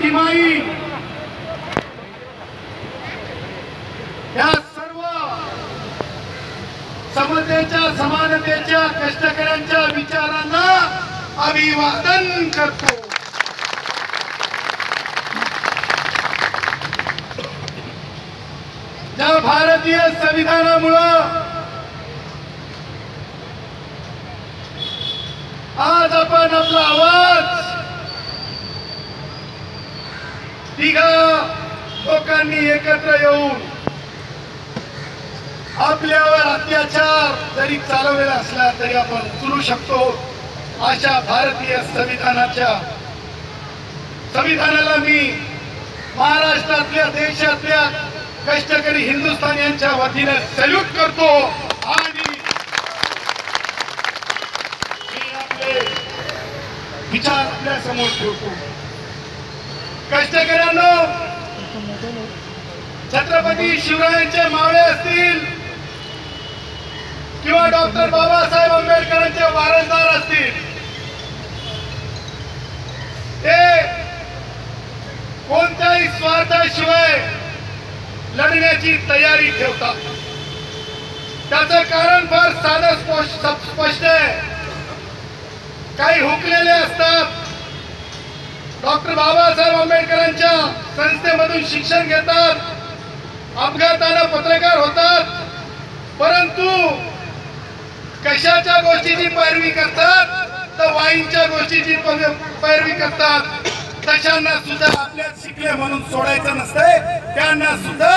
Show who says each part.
Speaker 1: भीमाई या सर्व समतेच्या समानतेच्या कष्टकऱ्यांच्या विचारांना अभिवादन करतो। ज्या भारतीय संविधानामुळे आज आपण आपला आवाज तिघा लोकांनी एकत्र येऊन आपल्यावर अत्याचार जरी चालवलेला असला तरी आपण उचलू शकतो। अशा भारतीय संविधानाला मी महाराष्ट्रातल्या देशातल्या कष्टकरी हिंदुस्थानियांच्या वतीने सल्यूट करतो आणि आपले विचार आपल्या समोर ठेवतो। कष्टकऱ्यांनो, छत्रपती शिवरायांचे मावळे असतील किंवा डॉक्टर बाबासाहेब आंबेडकरांचे वारसदार असतील, ते कोणत्याही स्वार्थाशिवाय लढण्याची तयारी ठेवतात। त्याचं कारण फार साधं स्पष्ट आहे। काही हुकलेले असतात, डॉक्टर बाबासाहेब आंबेडकरांच्या संस्थेमधून शिक्षण घेतात, अपघाताने पत्रकार होतात, परंतु कशाच्या गोष्टीची पैरवी करतात तर वाईनच्या गोष्टीची पैरवी करतात। तशांना सुद्धा आपल्यात शिकले म्हणून सोडायचं नसतंय, त्यांना सुद्धा